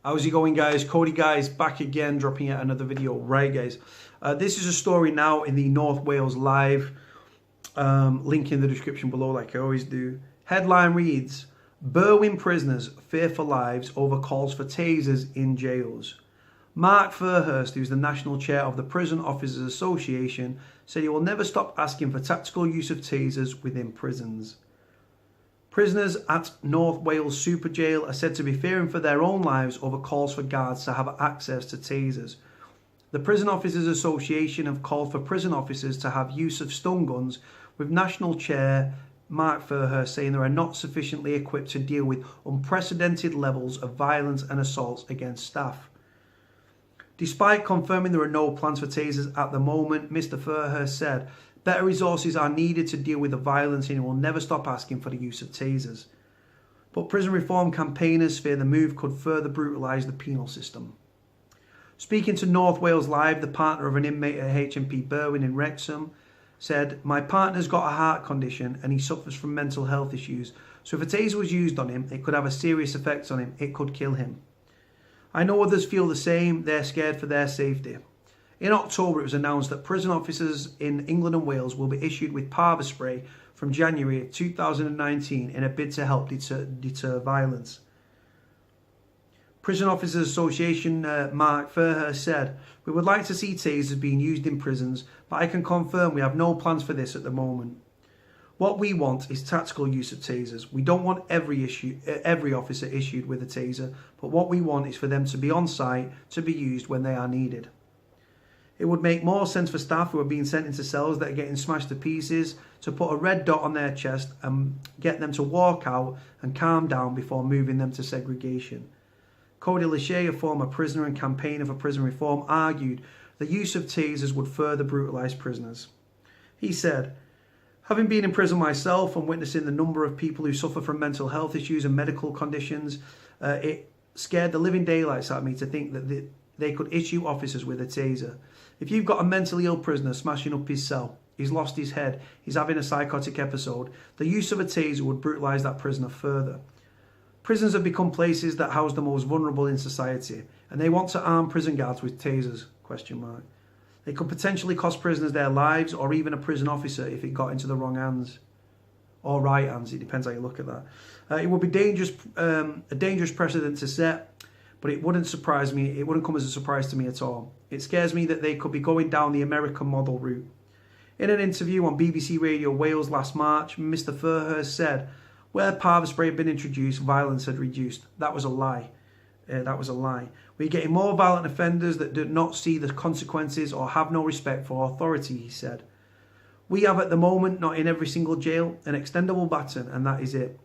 How's it going, guys? Cody, guys, back again, dropping out another video. Right, guys, this is a story now in the North Wales Live, link in the description below like I always do. Headline reads, Berwyn prisoners fear for lives over calls for tasers in jails. Mark Fairhurst, who's the national chair of the Prison Officers Association, said he will never stop asking for tactical use of tasers within prisons. Prisoners at North Wales Super Jail are said to be fearing for their own lives over calls for guards to have access to tasers. The Prison Officers Association have called for prison officers to have use of stun guns, with National Chair Mark Fairhurst saying they are not sufficiently equipped to deal with unprecedented levels of violence and assaults against staff. Despite confirming there are no plans for tasers at the moment, Mr. Fairhurst said better resources are needed to deal with the violence and he will never stop asking for the use of tasers. But prison reform campaigners fear the move could further brutalise the penal system. Speaking to North Wales Live, the partner of an inmate at HMP Berwyn in Wrexham said, "My partner's got a heart condition and he suffers from mental health issues, so if a taser was used on him, it could have a serious effect on him. It could kill him. I know others feel the same. They're scared for their safety." In October, it was announced that prison officers in England and Wales will be issued with Parva spray from January 2019 in a bid to help deter violence. Prison Officers Association Mark Fairhurst said, "We would like to see tasers being used in prisons, but I can confirm we have no plans for this at the moment. What we want is tactical use of tasers. We don't want every officer issued with a taser, but what we want is for them to be on site to be used when they are needed. It would make more sense for staff who are being sent into cells that are getting smashed to pieces to put a red dot on their chest and get them to walk out and calm down before moving them to segregation." Cody Lachey, a former prisoner and campaigner for prison reform, argued the use of tasers would further brutalise prisoners. He said, "Having been in prison myself and witnessing the number of people who suffer from mental health issues and medical conditions, it scared the living daylights out of me to think that they could issue officers with a taser. If you've got a mentally ill prisoner smashing up his cell, he's lost his head, he's having a psychotic episode, the use of a taser would brutalise that prisoner further. Prisons have become places that house the most vulnerable in society, and they want to arm prison guards with tasers, ? They could potentially cost prisoners their lives or even a prison officer if it got into the wrong hands. Or right hands, it depends how you look at that. It would be a dangerous precedent to set, but it wouldn't surprise me. It wouldn't come as a surprise to me at all. It scares me that they could be going down the American model route." In an interview on BBC Radio Wales last March, Mr. Fairhurst said, "Where Parva spray had been introduced, violence had reduced. That was a lie. That was a lie. We're getting more violent offenders that do not see the consequences or have no respect for authority," he said. "We have at the moment, not in every single jail, an extendable baton, and that is it."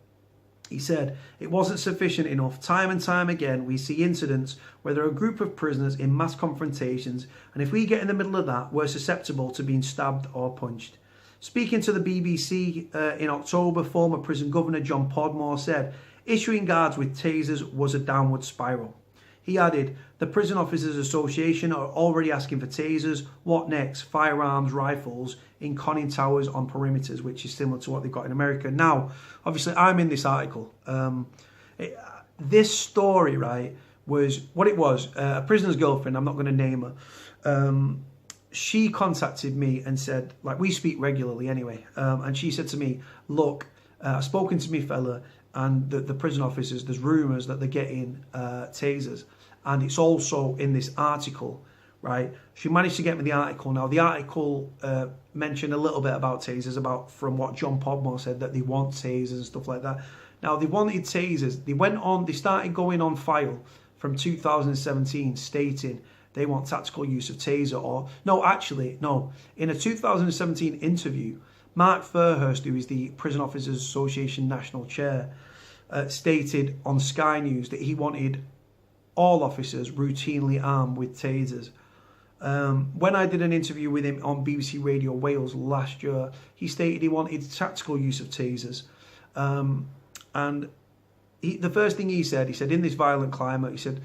He said, "It wasn't sufficient enough. Time and time again, we see incidents where there are a group of prisoners in mass confrontations, and if we get in the middle of that, we're susceptible to being stabbed or punched." Speaking to the BBC in October, former prison governor John Podmore said, "Issuing guards with tasers was a downward spiral." He added, "The Prison Officers Association are already asking for tasers. What next? Firearms, rifles in conning towers on perimeters," which is similar to what they've got in America. Now, obviously, I'm in this article. This story, right, was what it was. A prisoner's girlfriend, I'm not going to name her, she contacted me and said, like, we speak regularly anyway, and she said to me, "Look, I've spoken to me fella, and the prison officers, there's rumours that they're getting tasers, and it's also in this article," right? She managed to get me the article. Now, the article mentioned a little bit about tasers, from what John Podmore said, that they want tasers and stuff like that. Now, they wanted tasers. They started going on file from 2017 stating they want tactical use of taser, in a 2017 interview, Mark Fairhurst, who is the Prison Officers Association National Chair, stated on Sky News that he wanted all officers routinely armed with tasers. When I did an interview with him on BBC Radio Wales last year, he stated he wanted tactical use of tasers. The first thing he said, in this violent climate, he said,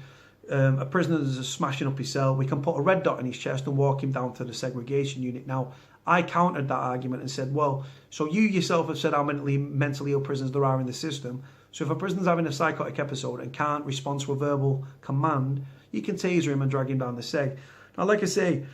a prisoner is smashing up his cell, we can put a red dot on his chest and walk him down to the segregation unit. Now, I countered that argument and said, well, so you yourself have said how mentally ill prisoners there are in the system, So if a prisoner's having a psychotic episode and can't respond to a verbal command, you can taser him and drag him down the seg. Now, like I say,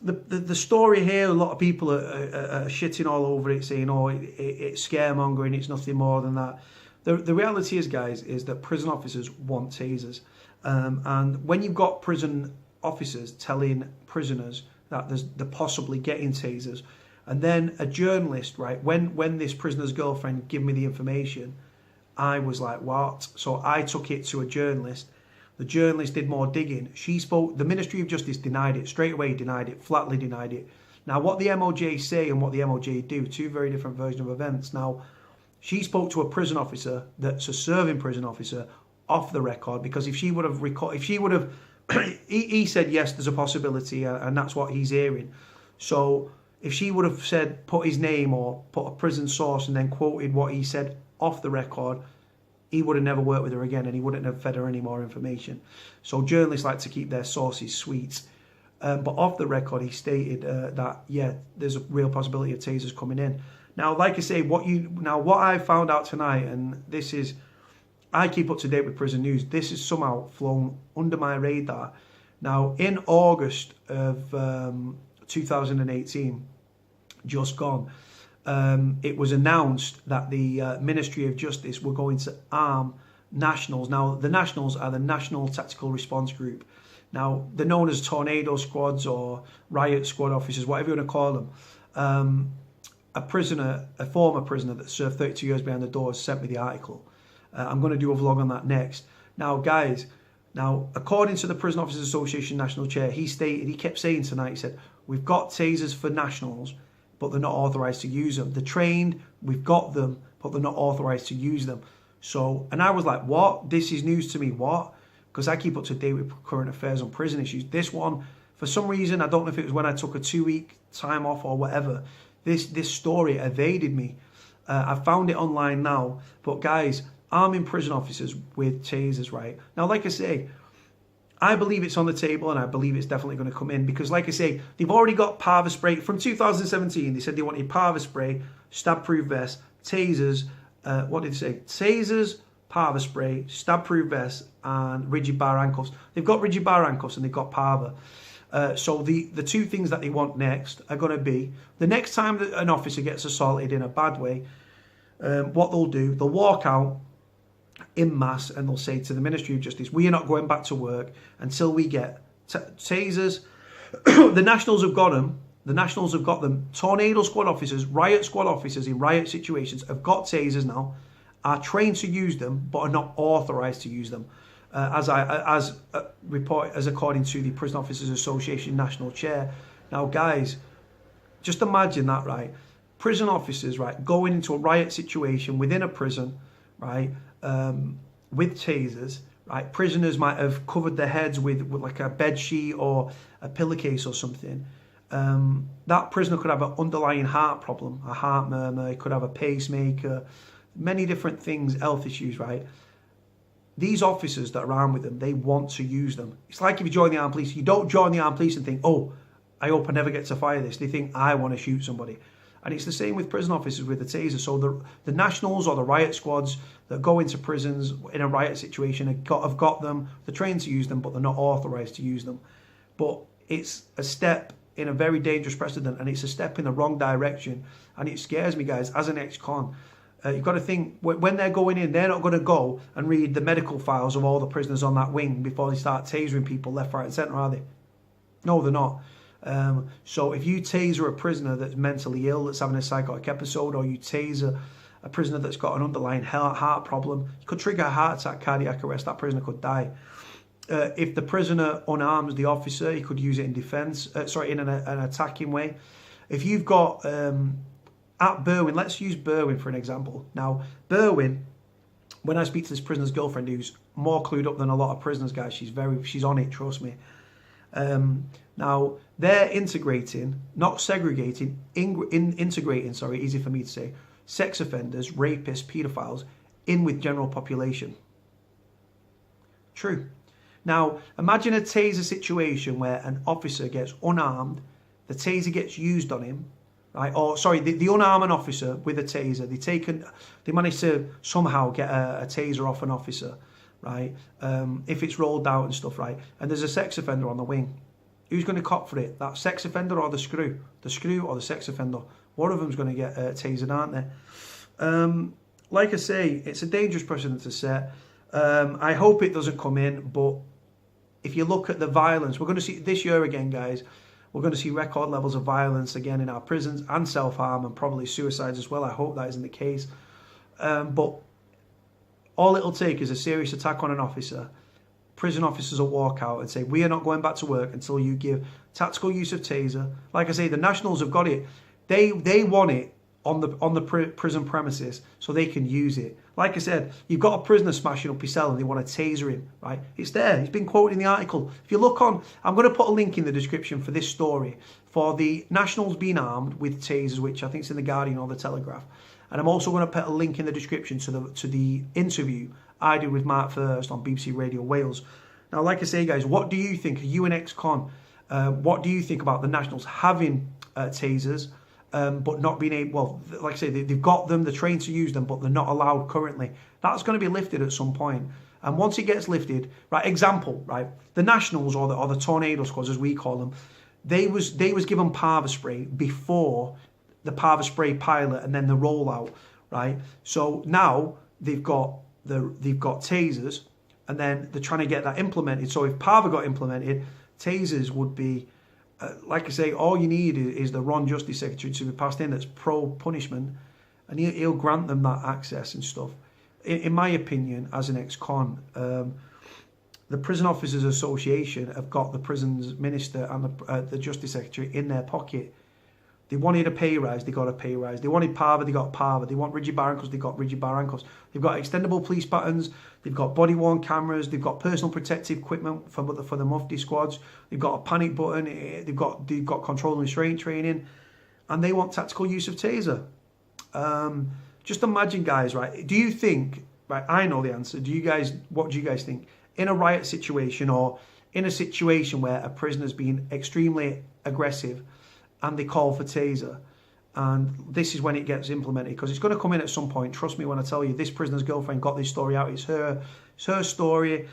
the story here, a lot of people are shitting all over it, saying, oh, it's scaremongering, it's nothing more than that. The reality is, guys, is that prison officers want tasers. And when you've got prison officers telling prisoners that they're possibly getting tasers, and then a journalist, right, when this prisoner's girlfriend gave me the information, I was like, what? So I took it to a journalist. The journalist did more digging. She spoke, the Ministry of Justice denied it, straight away denied it, flatly denied it. Now, what the MOJ say and what the MOJ do, two very different versions of events. Now, she spoke to a prison officer that's a serving prison officer off the record, because if she would have, he said, yes, there's a possibility, and that's what he's hearing. So if she would have said, put his name or put a prison source and then quoted what he said off the record, he would have never worked with her again, and he wouldn't have fed her any more information. So journalists like to keep their sources sweet. But off the record, he stated that, yeah, there's a real possibility of tasers coming in. Now, like I say, what I found out tonight, and this is, I keep up to date with prison news, this has somehow flown under my radar. Now, in August of 2018, just gone, it was announced that the Ministry of Justice were going to arm Nationals. Now, the Nationals are the National Tactical Response Group. Now, they're known as tornado squads or riot squad officers, whatever you want to call them. A former prisoner that served 32 years behind the doors sent me the article. I'm going to do a vlog on that next. Now, guys, according to the Prison Officers Association National Chair, he kept saying tonight, he said, we've got tasers for Nationals, but they're not authorised to use them. They're trained, we've got them, but they're not authorised to use them. So, and I was like, what? This is news to me, what? Because I keep up to date with current affairs on prison issues. This one, for some reason, I don't know if it was when I took a 2-week time off or whatever, this story evaded me. I found it online now, but guys, arming prison officers with tasers, right? Now, like I say, I believe it's on the table, and I believe it's definitely going to come in, because like I say, they've already got Parva spray. From 2017, they said they wanted Parva spray, stab-proof vests, tasers, what did they say? Tasers, Parva spray, stab-proof vests, and rigid bar handcuffs. They've got rigid bar handcuffs and they've got Parva. So the two things that they want next are going to be, the next time that an officer gets assaulted in a bad way, what they'll do, they'll walk out in mass and they'll say to the Ministry of Justice, we are not going back to work until we get tasers. The Nationals have got them. The Nationals have got them. Tornado squad officers, riot squad officers in riot situations have got tasers now, are trained to use them, but are not authorised to use them. As according to the Prison Officers Association National Chair. Now, guys, just imagine that, right? Prison officers, right, going into a riot situation within a prison, right, with tasers, right? Prisoners might have covered their heads with like a bed sheet or a pillowcase or something. That prisoner could have an underlying heart problem, a heart murmur, he could have a pacemaker, many different things, health issues, right? These officers that are armed with them, they want to use them. It's like if you join the armed police, you don't join the armed police and think, oh, I hope I never get to fire this. They think, I want to shoot somebody. And it's the same with prison officers with the taser. So the Nationals or the riot squads that go into prisons in a riot situation have got them, they're trained to use them, but they're not authorised to use them. But it's a step in a very dangerous precedent, and it's a step in the wrong direction. And it scares me, guys, as an ex-con. You've got to think, when they're going in, they're not going to go and read the medical files of all the prisoners on that wing before they start tasering people left, right and centre, are they? No, they're not. So if you taser a prisoner that's mentally ill, that's having a psychotic episode, or you taser a prisoner that's got an underlying heart problem, you could trigger a heart attack, cardiac arrest, that prisoner could die. If the prisoner unarms the officer, he could use it in defence, in an attacking way. If you've got... at Berwyn, let's use Berwyn for an example. Now, Berwyn, when I speak to this prisoner's girlfriend, who's more clued up than a lot of prisoners, guys, she's on it, trust me. Now, they're integrating, not segregating, integrating, easy for me to say, sex offenders, rapists, paedophiles in with general population. True. Now, imagine a taser situation where an officer gets unarmed, the taser gets used on him, right? Or sorry, the unarmed an officer with a taser. They managed to somehow get a taser off an officer, right? If it's rolled out and stuff, right? And there's a sex offender on the wing. Who's going to cop for it? That sex offender or the screw? The screw or the sex offender? One of them's going to get tasered, aren't they? Like I say, it's a dangerous precedent to set. I hope it doesn't come in, but if you look at the violence, we're going to see this year again, guys, we're going to see record levels of violence again in our prisons and self-harm and probably suicides as well. I hope that isn't the case. But all it'll take is a serious attack on an officer. Prison officers will walk out and say, we are not going back to work until you give tactical use of taser. Like I say, the Nationals have got it. They want it on the prison premises so they can use it. Like I said, you've got a prisoner smashing up his cell and they want to taser him, right? It's there. He's been quoted in the article. If you look on, I'm going to put a link in the description for this story for the Nationals being armed with tasers, which I think is in the Guardian or the Telegraph. And I'm also going to put a link in the description to the interview I did with Mark First on BBC Radio Wales. Now, like I say, guys, what do you think? Are you an ex-con? What do you think about the Nationals having tasers, but not being able, well, like I say, they've got them, they're trained to use them, but they're not allowed currently. That's going to be lifted at some point. And once it gets lifted, right, example, right, the Nationals or the Tornado Squads, as we call them, they was given Parva spray before the Parva spray pilot and then the rollout, right? So now they've got tasers, and then they're trying to get that implemented. So if Parva got implemented, tasers would be, like I say, all you need is the Ron Justice Secretary to be passed in that's pro-punishment, and he'll grant them that access and stuff. In my opinion, as an ex-con, the Prison Officers Association have got the prisons minister and the Justice Secretary in their pocket. They wanted a pay rise, they got a pay rise. They wanted Parva, they got Parva. They want rigid bar handcuffs, they got rigid bar handcuffs. They've got extendable police buttons, they've got body-worn cameras, they've got personal protective equipment for the Mufti squads. They've got a panic button, they've got control and restraint training, and they want tactical use of taser. Just imagine, guys, right? Do you think, right, I know the answer. What do you guys think? In a riot situation or in a situation where a prisoner's been extremely aggressive and they call for taser, and this is when it gets implemented, because it's going to come in at some point. Trust me when I tell you, this prisoner's girlfriend got this story out. It's her story.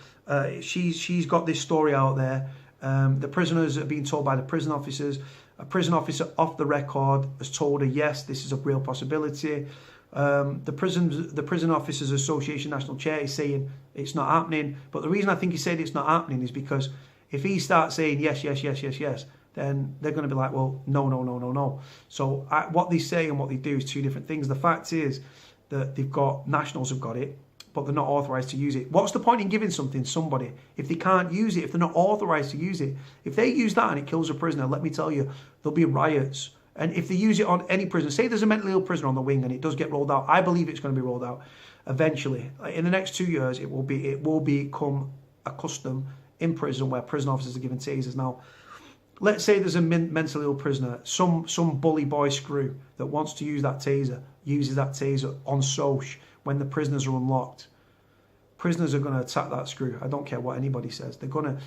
She's got this story out there. The prisoners are being told by the prison officers. A prison officer off the record has told her, yes, this is a real possibility. The Prison Officers Association National Chair is saying it's not happening. But the reason I think he said it's not happening is because if he starts saying yes, then they're going to be like, well, no. So what they say and what they do is two different things. The fact is that Nationals have got it, but they're not authorised to use it. What's the point in giving something to somebody if they can't use it, if they're not authorised to use it? If they use that and it kills a prisoner, let me tell you, there'll be riots. And if they use it on any prisoner, say there's a mentally ill prisoner on the wing and it does get rolled out, I believe it's going to be rolled out eventually. In the next 2 years, it will become a custom in prison where prison officers are given tasers. Now, let's say there's a mentally ill prisoner, some bully boy screw that wants to use that taser, uses that taser on Soch when the prisoners are unlocked. Prisoners are going to attack that screw. I don't care what anybody says.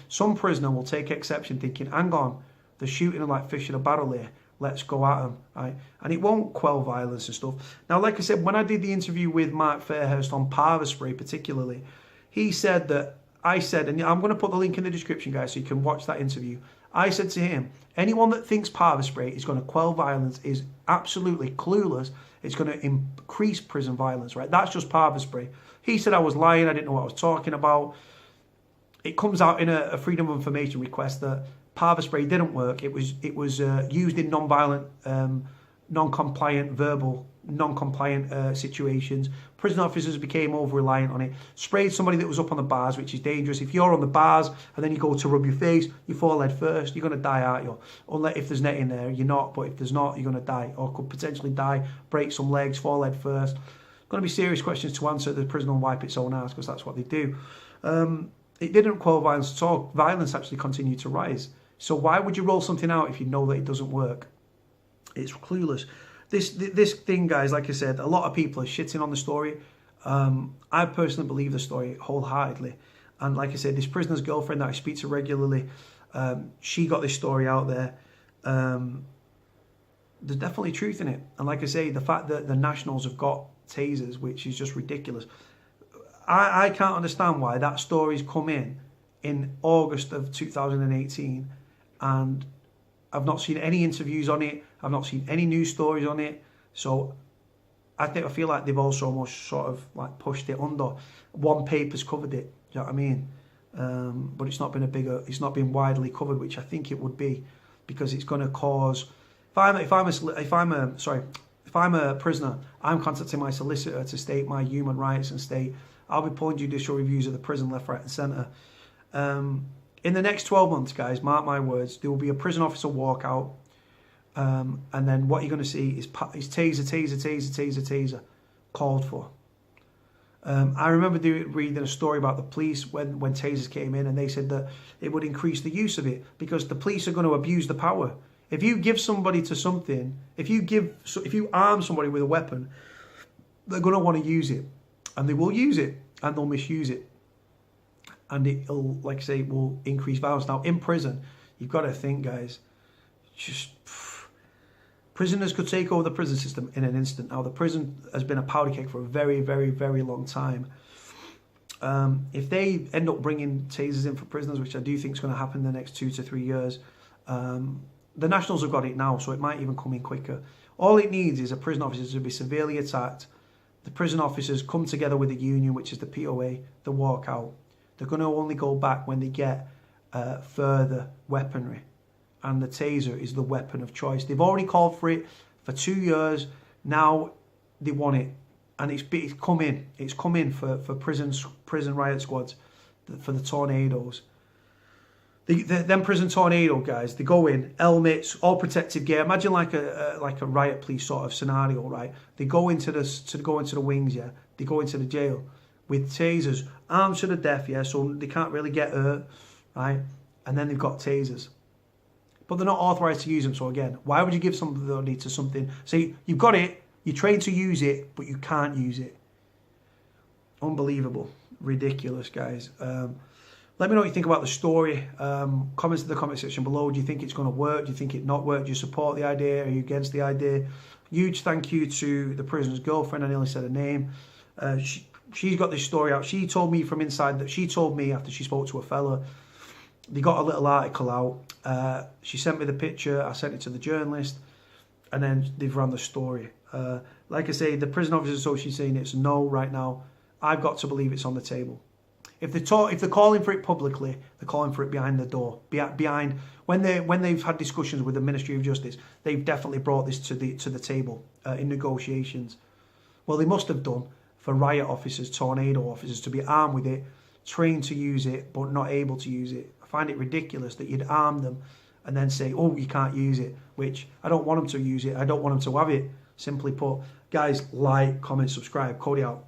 Some prisoner will take exception thinking, hang on, they're shooting them like fish in a barrel here. Let's go at them, right? And it won't quell violence and stuff. Now, like I said, when I did the interview with Mark Fairhurst on Parva spray particularly, he said that, I said, and I'm going to put the link in the description, guys, so you can watch that interview. I said to him, anyone that thinks Parva spray is going to quell violence is absolutely clueless. It's going to increase prison violence, right? That's just Parva spray. He said I was lying. I didn't know what I was talking about. It comes out in a Freedom of Information request that Parva spray didn't work. It was used in non-violent, non-compliant, verbal, non-compliant situations. Prison officers became over-reliant on it. Sprayed somebody that was up on the bars, which is dangerous. If you're on the bars and then you go to rub your face, you fall head first, you're going to die, aren't you? Unless if there's netting there, you're not. But if there's not, you're going to die, or could potentially die, break some legs, fall head first. Going to be serious questions to answer. The prison will wipe its own ass because that's what they do. It didn't quell violence at all. Violence actually continued to rise. So why would you roll something out if you know that it doesn't work? It's clueless. This thing, guys, like I said, a lot of people are shitting on the story. I personally believe the story wholeheartedly. And like I said, this prisoner's girlfriend that I speak to regularly, she got this story out there. there's definitely truth in it. And like I say, the fact that the Nationals have got tasers, which is just ridiculous. I can't understand why that story's come in August of 2018, and I've not seen any interviews on it. I've not seen any news stories on it. So I feel like they've also almost sort of like pushed it under. One paper's covered it. Do you know what I mean? But it's not been widely covered, which I think it would be, because it's going to cause. If I'm a prisoner, I'm contacting my solicitor to state my human rights and state I'll be pulling judicial reviews of the prison left, right, and centre. In the next 12 months, guys, mark my words, there will be a prison officer walkout, and then what you're going to see is taser called for. I remember reading a story about the police when tasers came in, and they said that it would increase the use of it because the police are going to abuse the power. If you give somebody to something, if you arm somebody with a weapon, they're going to want to use it, and they will use it, and they'll misuse it, and it'll, like I say, will increase violence. Now in prison, you've got to think, guys, prisoners could take over the prison system in an instant. Now the prison has been a powder keg for a very, very, very long time. If they end up bringing tasers in for prisoners, which I do think is going to happen in the next 2 to 3 years, the Nationals have got it now, so it might even come in quicker. All it needs is a prison officer to be severely attacked. The prison officers come together with the union, which is the POA, the walkout. They're going to only go back when they get further weaponry. And the taser is the weapon of choice. They've already called for it for 2 years. Now they want it. And it's come in. It's come in for prison riot squads, for the tornadoes. Them prison tornado guys, they go in, helmets, all protective gear. Imagine like a riot police sort of scenario, right? They go into the wings, yeah. They go into the jail with tasers, armed to the death, yeah. So they can't really get hurt, right? And then they've got tasers, but they're not authorized to use them. So again, why would you give somebody to something? See, you've got it, you're trained to use it, but you can't use it. Unbelievable, ridiculous, guys. Let me know what you think about the story. Comments in the comment section below. Do you think it's going to work? Do you think it not work? Do you support the idea? Are you against the idea? Huge thank you to the prisoner's girlfriend. I nearly said her name. She's got this story out. She told me from inside that she told me after she spoke to a fella. They got a little article out. She sent me the picture. I sent it to the journalist, and then they've run the story. Like I say, the Prison Officers Association is saying it's no right now. I've got to believe it's on the table. If they're calling for it publicly, they're calling for it behind the door. Behind when they've had discussions with the Ministry of Justice, they've definitely brought this to the table in negotiations. Well, they must have done for riot officers, tornado officers, to be armed with it, trained to use it, but not able to use it. I find it ridiculous that you'd arm them and then say, "Oh, you can't use it," which I don't want them to use it. I don't want them to have it. Simply put, guys, like, comment, subscribe. Cody out.